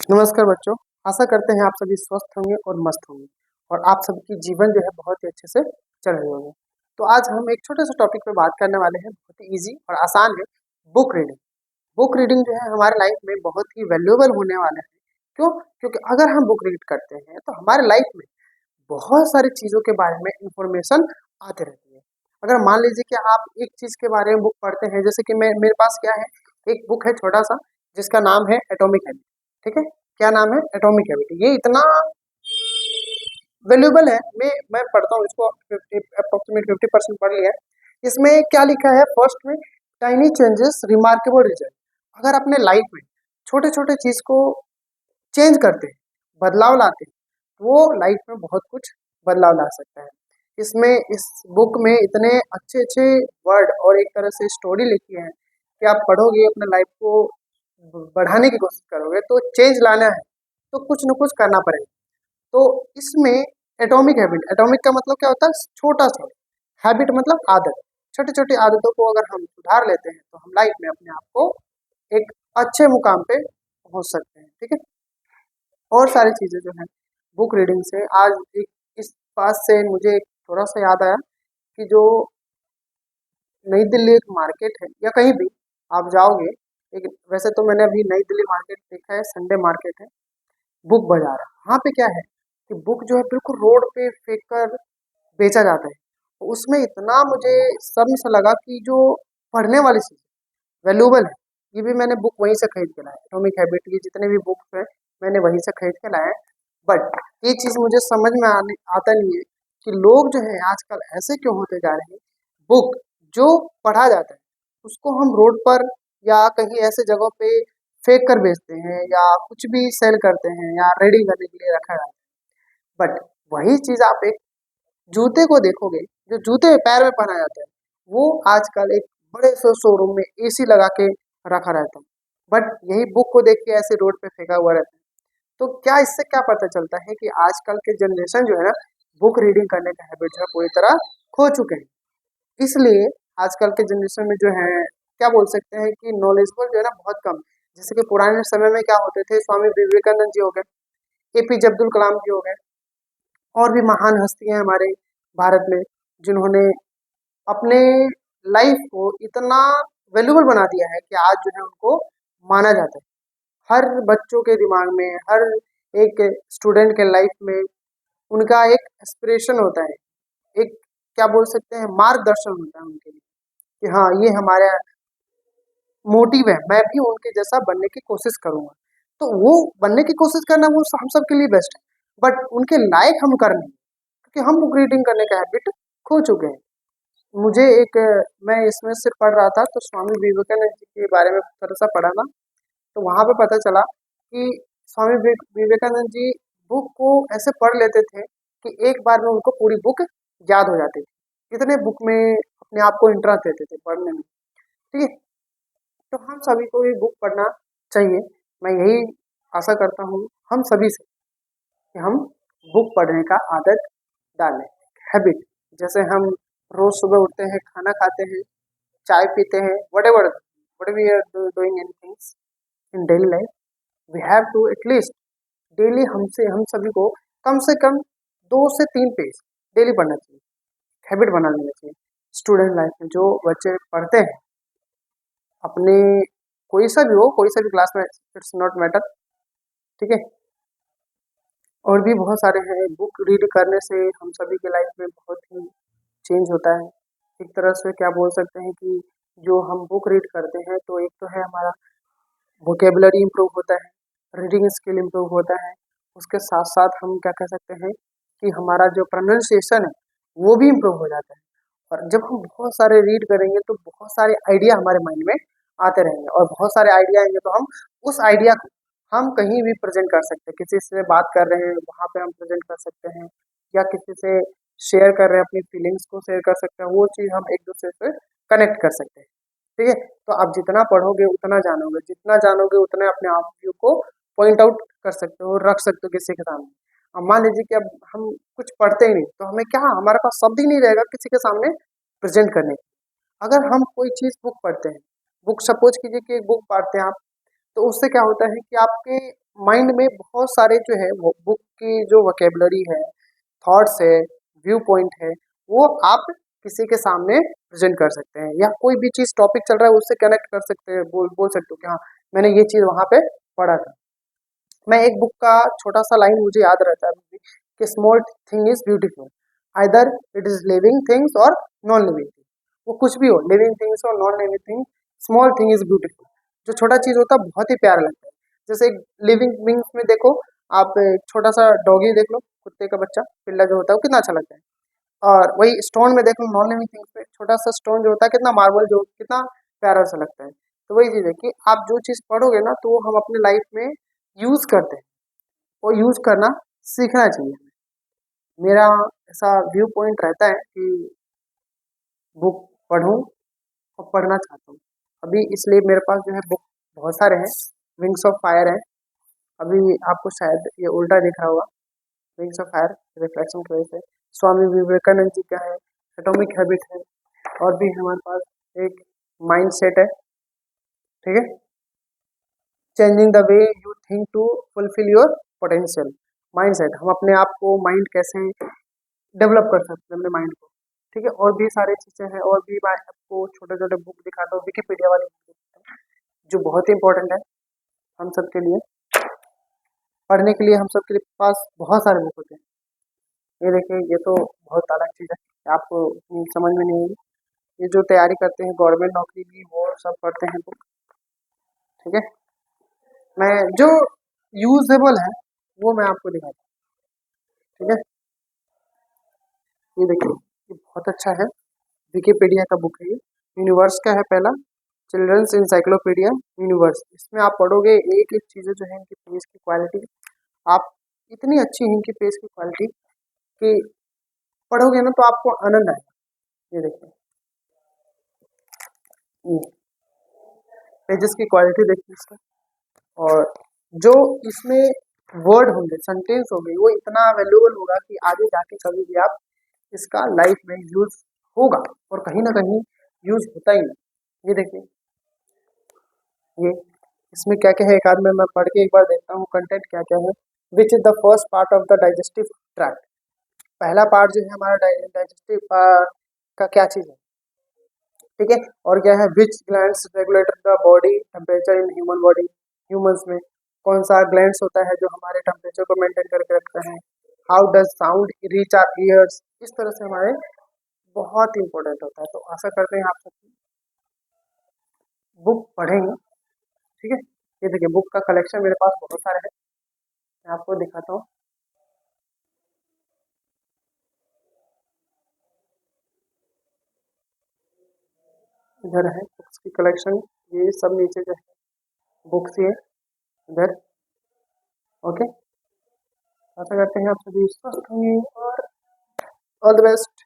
नमस्कार बच्चों। आशा करते हैं आप सभी स्वस्थ होंगे और मस्त होंगे और आप सबकी जीवन जो है बहुत ही अच्छे से चल रही होगी। तो आज हम एक छोटे से टॉपिक पे बात करने वाले हैं, बहुत ही इजी और आसान है। Book reading. बुक रीडिंग जो है हमारे लाइफ में बहुत ही वैल्यूएबल होने वाला है। क्यों? क्योंकि अगर हम बुक रीड करते हैं तो हमारे लाइफ में बहुत सारी चीज़ों के बारे में इंफॉर्मेशन आती रहती है। अगर मान लीजिए कि आप एक चीज़ के बारे में बुक पढ़ते हैं, जैसे कि मैं मेरे पास क्या है, एक बुक है छोटा सा जिसका नाम है एटॉमिक हैबिट। ठीक है? क्या नाम है? Atomic habit. ये इतना वैल्यूएबल है। मैं पढ़ता हूँ इसको, 50% पढ़ लिया है। इसमें क्या लिखा है फर्स्ट में, टाइनी चेंजेस रिमार्केबल रिजल्ट। अगर अपने लाइफ में छोटे छोटे चीज को चेंज करते हैं, बदलाव लाते हैं, तो वो लाइफ में बहुत कुछ बदलाव ला सकता है। इसमें इस बुक में इतने अच्छे अच्छे वर्ड और एक तरह से स्टोरी लिखी है कि आप पढ़ोगे, अपने लाइफ को बढ़ाने की कोशिश करोगे, तो चेंज लाना है तो कुछ न कुछ करना पड़ेगा। तो इसमें एटॉमिक हैबिट, एटॉमिक का मतलब क्या होता है? छोटा सा। हैबिट मतलब आदत। छोटी छोटी आदतों को अगर हम सुधार लेते हैं तो हम लाइफ में अपने आप को एक अच्छे मुकाम पे पहुंच सकते हैं। ठीक है? और सारी चीजें जो है बुक रीडिंग से आज एक इस बात से मुझे एक थोड़ा सा याद आया कि जो नई दिल्ली एक मार्केट है या कहीं भी आप जाओगे, एक वैसे तो मैंने अभी नई दिल्ली मार्केट देखा है, संडे मार्केट है, बुक बाजार है। वहाँ पे क्या है कि बुक जो है बिल्कुल रोड पे फेंक कर बेचा जाता है। तो उसमें इतना मुझे शर्म सा लगा कि जो पढ़ने वाली चीज़ वैल्यूएबल है, ये भी मैंने बुक वहीं से खरीद के लाया। एटॉमिक हैबिट की जितने भी बुक्स हैं मैंने वहीं से खरीद के लाया है। बट ये चीज़ मुझे समझ में आने आता नहीं है कि लोग जो है आजकल ऐसे क्यों होते जा रहे हैं। बुक जो पढ़ा जाता है उसको हम रोड पर या कहीं ऐसे जगहों पे फेंक कर बेचते हैं या कुछ भी सेल करते हैं या रेडी करने के लिए रखा जाता है। बट वही चीज़ आप एक जूते को देखोगे, जो जूते पैर में पहना जाता है, वो आजकल एक बड़े से शोरूम में एसी लगा के रखा रहता है। बट यही बुक को देख के ऐसे रोड पे फेंका हुआ रहता है। तो क्या इससे क्या पता चलता है कि आजकल के जनरेशन जो है ना, बुक रीडिंग करने का हैबिट जो है पूरी तरह खो चुके हैं। इसलिए आजकल के जनरेशन में जो है, क्या बोल सकते हैं कि नॉलेजेबल जो है ना बहुत कम। जैसे कि पुराने समय में क्या होते थे, स्वामी विवेकानंद जी हो गए, एपीजे अब्दुल कलाम जी हो गए, और भी महान हस्तियां हमारे भारत में, जिन्होंने अपने लाइफ को इतना वैल्यूबल बना दिया है कि आज जो है उनको माना जाता है। हर बच्चों के दिमाग में, हर एक स्टूडेंट के लाइफ में उनका एक एस्पिरेशन होता है, एक क्या बोल सकते हैं मार्गदर्शन होता है उनके लिए कि हाँ ये हमारा मोटिव है, मैं भी उनके जैसा बनने की कोशिश करूंगा। तो वो बनने की कोशिश करना वो हम सब के लिए बेस्ट है, बट उनके लायक हम कर नहीं, क्योंकि हम बुक रीडिंग करने का हैबिट खो चुके हैं। मुझे एक मैं इसमें से पढ़ रहा था तो स्वामी विवेकानंद जी के बारे में थोड़ा सा पढ़ा ना, तो वहाँ पे पता चला कि स्वामी विवेकानंद जी बुक को ऐसे पढ़ लेते थे कि एक बार में उनको पूरी बुक याद हो जाती थी। इतने बुक में अपने आप को इंटरेस्ट देते थे पढ़ने में। ठीक है? तो हम सभी को ये बुक पढ़ना चाहिए। मैं यही आशा करता हूँ हम सभी से कि हम बुक पढ़ने का आदत डालें, हैबिट। जैसे हम रोज सुबह उठते हैं, खाना खाते हैं, चाय पीते हैं, whatever whatever we are doing anything in daily life, we have to at least daily हम सभी को कम से कम 2 से 3 पेज डेली पढ़ना चाहिए। हैबिट बना लेना चाहिए। स्टूडेंट लाइफ में जो बच्चे पढ़ते हैं अपने, कोई सा भी हो, कोई सा भी क्लास में, इट्स नॉट मैटर। ठीक है? और भी बहुत सारे हैं। बुक रीड करने से हम सभी के लाइफ में बहुत ही चेंज होता है। एक तरह से क्या बोल सकते हैं कि जो हम बुक रीड करते हैं तो एक तो है हमारा वोकेबलरी इम्प्रूव होता है, रीडिंग स्किल इम्प्रूव होता है। उसके साथ साथ हम क्या कह सकते हैं कि हमारा जो प्रोनाउंसिएशन है वो भी इम्प्रूव हो जाता है। और जब हम बहुत सारे रीड करेंगे तो बहुत सारे आइडिया हमारे माइंड में आते रहेंगे, और बहुत सारे आइडिया आएंगे तो हम उस आइडिया को हम कहीं भी प्रेजेंट कर सकते हैं। किसी से बात कर रहे हैं वहाँ पे हम प्रेजेंट कर सकते हैं, या किसी से शेयर कर रहे हैं, अपनी फीलिंग्स को शेयर कर सकते हैं, वो चीज़ हम एक दूसरे से कनेक्ट कर सकते हैं। ठीक है? तो आप जितना पढ़ोगे उतना जानोगे, जितना जानोगे उतना अपने आप व्यू को पॉइंट आउट कर सकते हो, रख सकते हो किसी के सामने। अब मान लीजिए कि अब हम कुछ पढ़ते ही नहीं तो हमें क्या, हमारे पास शब्द ही नहीं रहेगा किसी के सामने प्रेजेंट करने के। अगर हम कोई चीज़ बुक पढ़ते हैं, बुक सपोज कीजिए कि एक बुक पढ़ते हैं आप, तो उससे क्या होता है कि आपके माइंड में बहुत सारे जो है वो बुक की जो वोकेबलरी है, थॉट्स है, व्यू पॉइंट है, वो आप किसी के सामने प्रेजेंट कर सकते हैं, या कोई भी चीज़ टॉपिक चल रहा है उससे कनेक्ट कर सकते हैं, बोल सकते हो कि हाँ मैंने ये चीज़ वहाँ पे पढ़ा था। मैं एक बुक का छोटा सा लाइन मुझे याद रहता है अभी भी, कि small thing is beautiful, either it is living things और नॉन लिविंग थिंग। वो कुछ भी हो, लिविंग थिंग्स और non living thing, small thing is beautiful. जो छोटा चीज होता है बहुत ही प्यारा लगता है। जैसे लिविंग थिंग्स में देखो, आप एक छोटा सा डॉगी देख लो, कुत्ते का बच्चा पिल्ला जो होता है वो कितना अच्छा लगता है। और वही स्टोन में देख लो, नॉन लिविंग थिंग्स में छोटा सा स्टोन जो होता है, कितना मार्बल जो कितना प्यारा सा लगता है। तो वही चीज़ है कि आप जो चीज़ पढ़ोगे ना तो वो हम अपने लाइफ में यूज़ करते हैं, वो यूज़ करना सीखना चाहिए। मेरा ऐसा व्यू पॉइंट रहता है कि बुक पढूँ और पढ़ना चाहता हूँ। अभी इसलिए मेरे पास जो है बुक बहुत सारे हैं। विंग्स ऑफ फायर है, अभी आपको शायद ये उल्टा दिख रहा होगा। विंग्स ऑफ फायर रिफ्लेक्शन की वजह से। स्वामी विवेकानंद जी का है, एटॉमिक हैबिट है, और भी हमारे पास एक माइंड सेट है, ठीक है, changing the way you think to fulfil your potential. Mind set, हम अपने आप को माइंड कैसे डेवलप कर सकते हैं अपने माइंड को, ठीक है। और भी सारी चीज़ें हैं, और भी मैं आपको छोटे छोटे बुक दिखाता हूँ, विकिपीडिया वाली बुक जो बहुत ही इंपॉर्टेंट है हम सब के लिए, पढ़ने के लिए हम सब के पास बहुत सारे बुक होते हैं। ये देखिए, ये तो बहुत अलग चीज़ है, आपको समझ में नहीं आएगी। ये जो तैयारी करते हैं गवर्नमेंट नौकरी की, वो सब पढ़ते हैं बुक, ठीक है। मैं जो यूजेबल है वो मैं आपको दिखाता हूँ, ठीक है। ये देखिए, ये बहुत अच्छा है, विकिपीडिया का बुक है ये, यूनिवर्स का है पहला, चिल्ड्रंस इंसाइक्लोपीडिया यूनिवर्स। इसमें आप पढ़ोगे एक एक चीज़ें जो है इनकी पेज की क्वालिटी, आप इतनी अच्छी है इनकी पेज की क्वालिटी कि पढ़ोगे ना तो आपको आनंद आएगा। ये देखिए, ये पेजेस की क्वालिटी देखिए इसका, और जो इसमें वर्ड होंगे, सेंटेंस होंगे, वो इतना वैल्यूएबल होगा कि आगे जाके कभी भी आप इसका लाइफ में यूज होगा, और कहीं ना कहीं यूज होता ही नहीं। ये देखिए, ये इसमें क्या क्या है, एक आध में मैं पढ़ के एक बार देखता हूँ कंटेंट क्या क्या है। Which is the first part of the digestive tract. पहला पार्ट जो है हमारा डाइजेस्टिव का क्या चीज़ है, ठीक है। और क्या है, which glands regulator the body temperature in human body, humans में कौन सा ग्लैंड्स होता है जो हमारे टेम्परेचर को मेंटेन करके रखता है। How does sound reach our years, इस तरह से हमारे बहुत इंपॉर्टेंट होता है। तो आशा करते हैं आप सब बुक पढ़ेंगे, ठीक है। ये देखिए, बुक का कलेक्शन मेरे पास बहुत सारे है, मैं आपको दिखाता हूँ। इधर है बुक्स की कलेक्शन, ये सब नीचे जो है बुक्स ही है इधर, ओके। आशा करते हैं आप सभी स्वस्थ होंगे, और ऑल द बेस्ट।